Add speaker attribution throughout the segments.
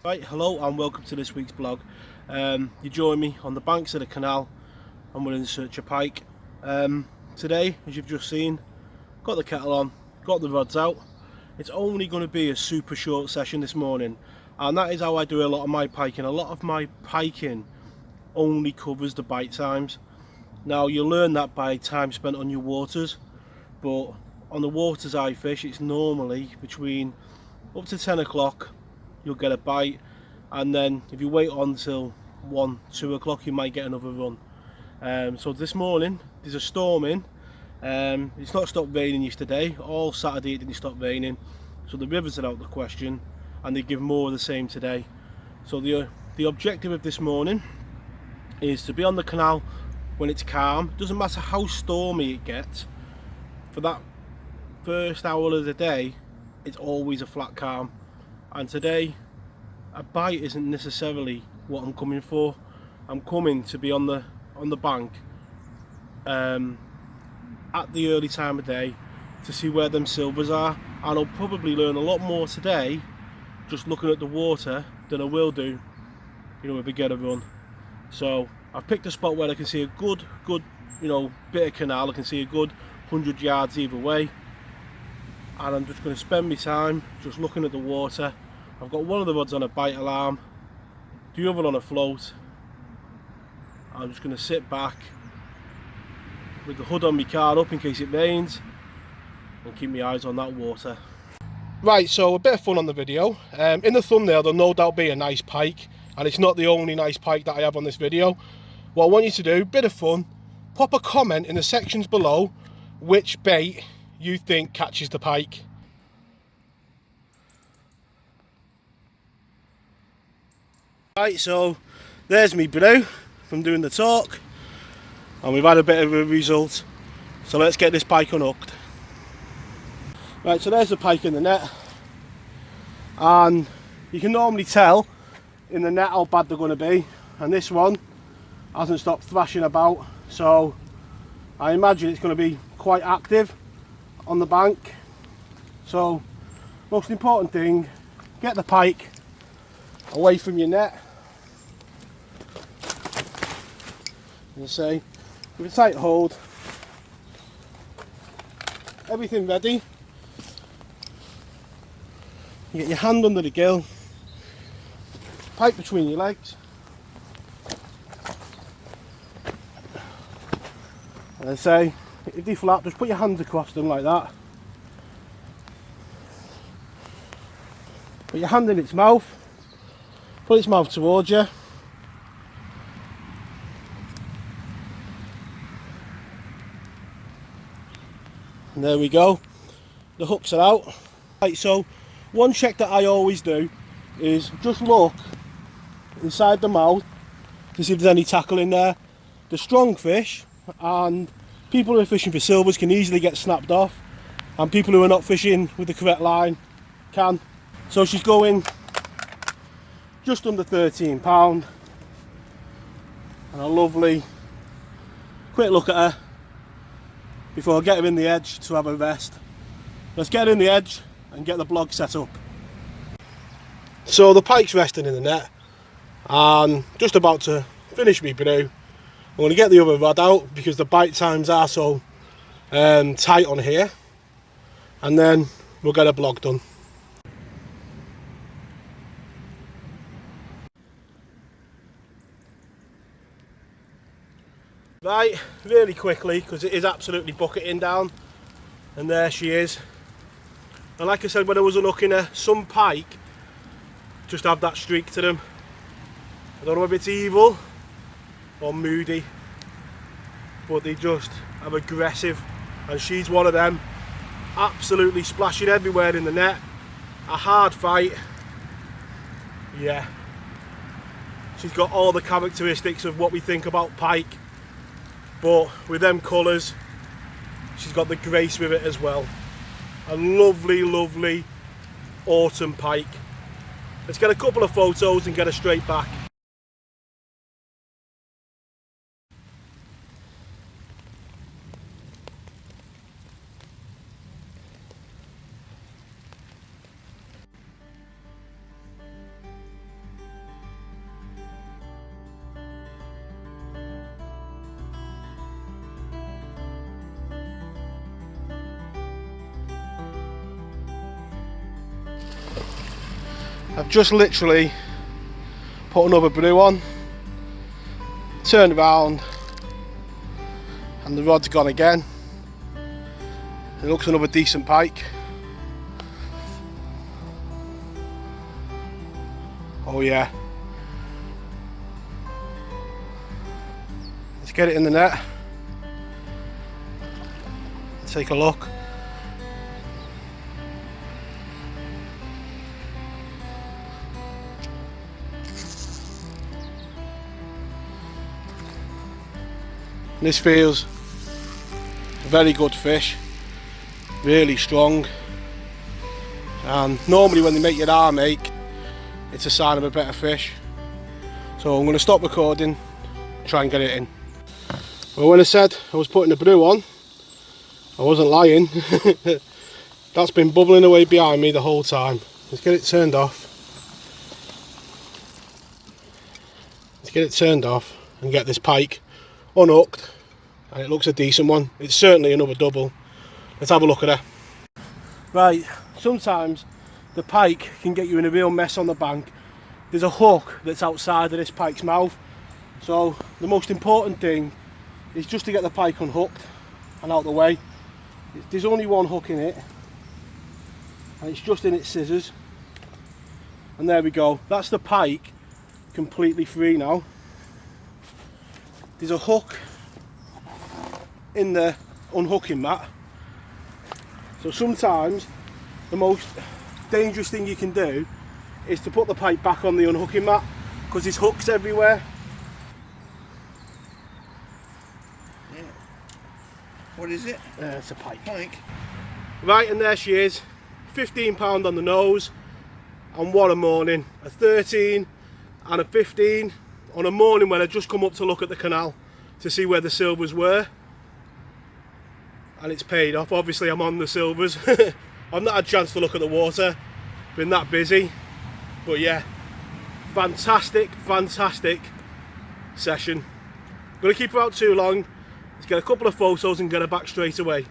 Speaker 1: Right, hello and welcome to this week's blog. You join me on the banks of the canal and we're in search of pike. Today, as you've just seen, got the kettle on, got the rods out. It's only going to be a super short session this morning, and that is how I do a lot of my piking. A lot of my piking only covers the bite times. Now you learn that by time spent on your waters, but on the waters I fish, it's normally between up to 10 o'clock you'll get a bite, and then if you wait on till 1-2 o'clock you might get another run. So this morning there's a storm in. It's not stopped raining yesterday. All Saturday it didn't stop raining, so the rivers are out of the question, and they give more of the same today. So the objective of this morning is to be on the canal when it's calm. Doesn't matter how stormy it gets, for that first hour of the day it's always a flat calm. And today a bite isn't necessarily what I'm coming for. I'm coming to be on the bank at the early time of day to see where them silvers are, and I'll probably learn a lot more today just looking at the water than I will do, if I get a run. So I've picked a spot where I can see a good bit of canal. I can see a good 100 yards either way, and I'm just going to spend my time just looking at the water. I've got one of the rods on a bite alarm, the other on a float. I'm just going to sit back with the hood on my car up in case it rains and keep my eyes on that water. Right, so a bit of fun on the video. In the thumbnail there'll no doubt be a nice pike, and it's not the only nice pike that I have on this video. What I want you to do, bit of fun, pop a comment in the sections below which bait you think catches the pike. Right, so there's me brew from doing the talk, and we've had a bit of a result, so let's get this pike unhooked. Right, so there's the pike in the net, and you can normally tell in the net how bad they're going to be, and this one hasn't stopped thrashing about, so I imagine it's going to be quite active on the bank. So most important thing, get the pike away from your net. You say, with a tight hold, everything ready. You get your hand under the gill, pike between your legs, and I say, if they flap, just put your hands across them like that. Put your hand in its mouth, put its mouth towards you. And there we go, the hooks are out. Right, so one check that I always do is just look inside the mouth to see if there's any tackle in there. The strong fish and people who are fishing for silvers can easily get snapped off, and people who are not fishing with the correct line can. So she's going just under 13 pound, and a lovely quick look at her before I get her in the edge to have a rest. Let's get her in the edge and get the blog set up. So the pike's resting in the net, and just about to finish me brew. I'm going to get the other rod out because the bite times are so tight on here, and then we'll get a blog done. Right, really quickly, because it is absolutely bucketing down, and there she is. And like I said when I was unhooking her, some pike just have that streak to them. I don't know if it's evil or moody, but they just are aggressive, and she's one of them. Absolutely splashing everywhere in the net. A hard fight. Yeah, she's got all the characteristics of what we think about pike, but with them colours she's got the grace with it as well. A lovely autumn pike. Let's get a couple of photos and get her straight back. I've just literally put another brew on, turned around, and the rod's gone again. It looks another decent pike. Oh yeah. Let's get it in the net. Take a look. This feels a very good fish, really strong, and normally when they make your arm ache, it's a sign of a better fish. So I'm going to stop recording, try and get it in. Well, when I said I was putting the brew on, I wasn't lying. That's been bubbling away behind me the whole time. Let's get it turned off. Let's get it turned off and get this pike unhooked, and it looks a decent one. It's certainly another double. Let's have a look at her. Right, sometimes the pike can get you in a real mess on the bank. There's a hook that's outside of this pike's mouth, so the most important thing is just to get the pike unhooked and out the way. There's only one hook in it, and it's just in its scissors, and there we go. That's the pike completely free now. There's a hook in the unhooking mat, so sometimes the most dangerous thing you can do is to put the pike back on the unhooking mat, because there's hooks everywhere.
Speaker 2: Yeah. What is it?
Speaker 1: It's a pike.
Speaker 2: Right,
Speaker 1: and there she is, £15 on the nose, and what a morning. A 13 and a 15 on a morning when I just come up to look at the canal to see where the silvers were, and it's paid off. Obviously I'm on the silvers. I've not had a chance to look at the water, been that busy, but yeah, fantastic session. I'm going to keep her out too long. Let's get a couple of photos and get her back straight away.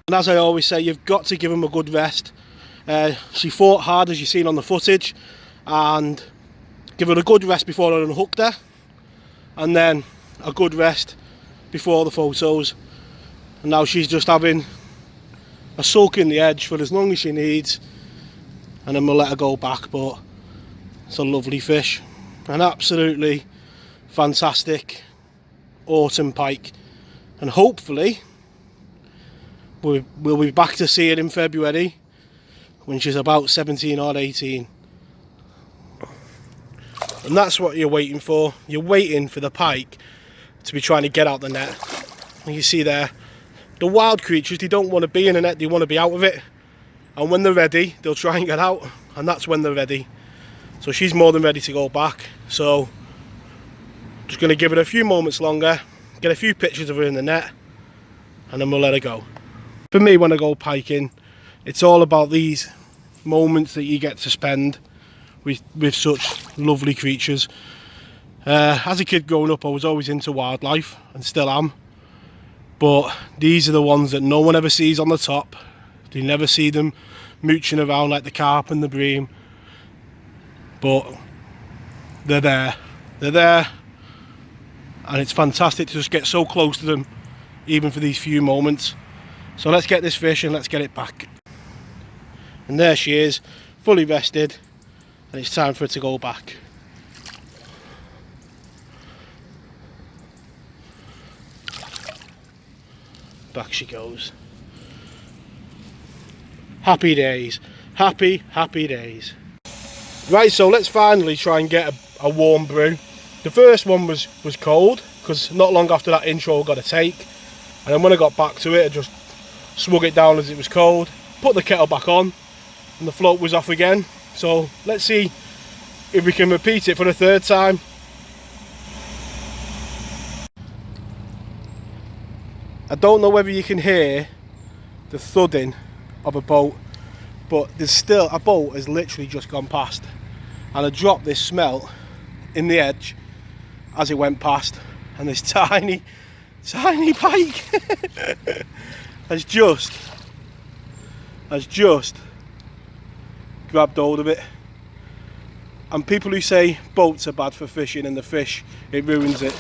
Speaker 1: And as I always say, you've got to give them a good rest. She fought hard, as you've seen on the footage, and give her a good rest before I unhooked her, and then a good rest before the photos. And now she's just having a soak in the edge for as long as she needs, and then we'll let her go back. But it's a lovely fish, an absolutely fantastic autumn pike, and hopefully we'll be back to see it in February when she's about 17 or 18. And that's what you're waiting for. You're waiting for the pike to be trying to get out the net. And you see there, the wild creatures, they don't want to be in a net, they want to be out of it. And when they're ready, they'll try and get out, and that's when they're ready. So she's more than ready to go back. So just going to give it a few moments longer, get a few pictures of her in the net, and then we'll let her go. For me, when I go piking, it's all about these moments that you get to spend with such lovely creatures. As a kid growing up, I was always into wildlife, and still am, but these are the ones that no one ever sees on the top. You never see them mooching around like the carp and the bream, but they're there, and it's fantastic to just get so close to them, even for these few moments. So let's get this fish and let's get it back. And there she is, fully rested, and it's time for her to go back. Back she goes. Happy days, happy days. Right, so let's finally try and get a warm brew. The first one was cold, because not long after that intro I got a take, and then when I got back to it I just swug it down as it was cold, put the kettle back on, and the float was off again. So let's see if we can repeat it for the third time. I don't know whether you can hear the thudding of a boat, but there's still, a boat has literally just gone past, and I dropped this smelt in the edge as it went past, and this tiny tiny pike has just grabbed hold of it. And people who say boats are bad for fishing and the fish, it ruins it,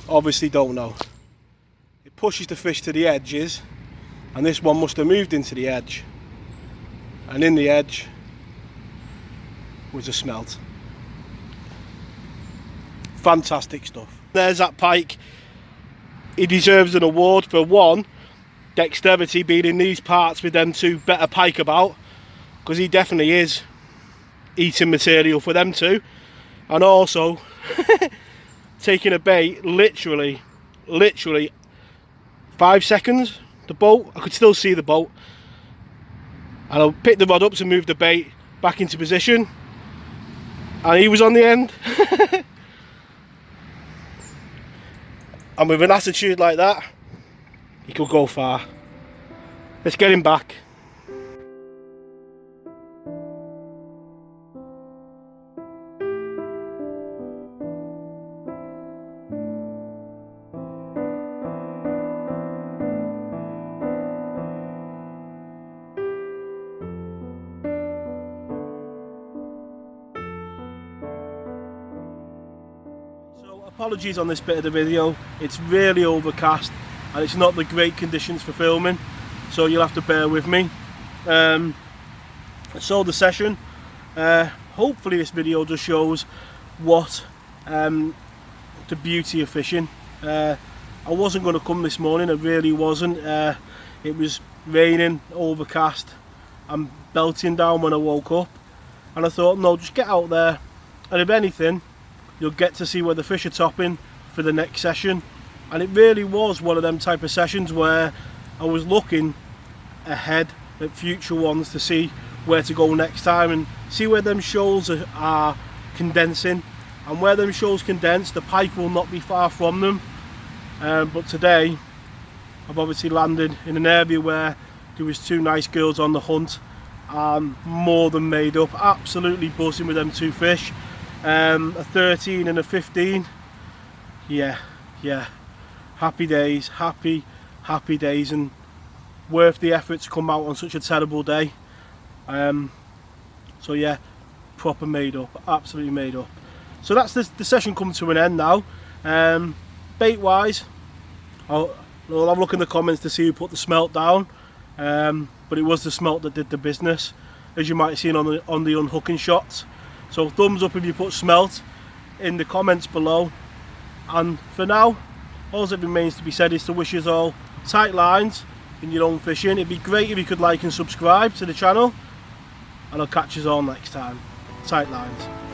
Speaker 1: obviously don't know. It pushes the fish to the edges, and this one must have moved into the edge, and in the edge was a smelt. Fantastic stuff. There's that pike. He deserves an award for one, dexterity, being in these parts with them two better pike about, because he definitely is eating material for them two, and also taking a bait literally 5 seconds. The boat, I could still see the boat, and I picked the rod up to move the bait back into position, and he was on the end. And with an attitude like that, he could go far. Let's get him back. Apologies on this bit of the video, it's really overcast and it's not the great conditions for filming, so you'll have to bear with me. So the session, hopefully this video just shows what the beauty of fishing. I wasn't going to come this morning, I really wasn't. It was raining, overcast and belting down when I woke up, and I thought, no, just get out there, and if anything you'll get to see where the fish are topping for the next session. And it really was one of them type of sessions where I was looking ahead at future ones to see where to go next time and see where them shoals are condensing, and where them shoals condense the pike will not be far from them. But today I've obviously landed in an area where there was two nice girls on the hunt. I'm more than made up, absolutely buzzing with them two fish. A 13 and a 15. Yeah, happy days, happy days, and worth the effort to come out on such a terrible day. So yeah, proper made up, absolutely made up. So that's the session coming to an end now. Bait wise, I'll have a look in the comments to see who put the smelt down, but it was the smelt that did the business, as you might have seen on the unhooking shots. So thumbs up if you put smelt in the comments below. And for now, all that remains to be said is to wish you all tight lines in your own fishing. It'd be great if you could like and subscribe to the channel, and I'll catch you all next time. Tight lines.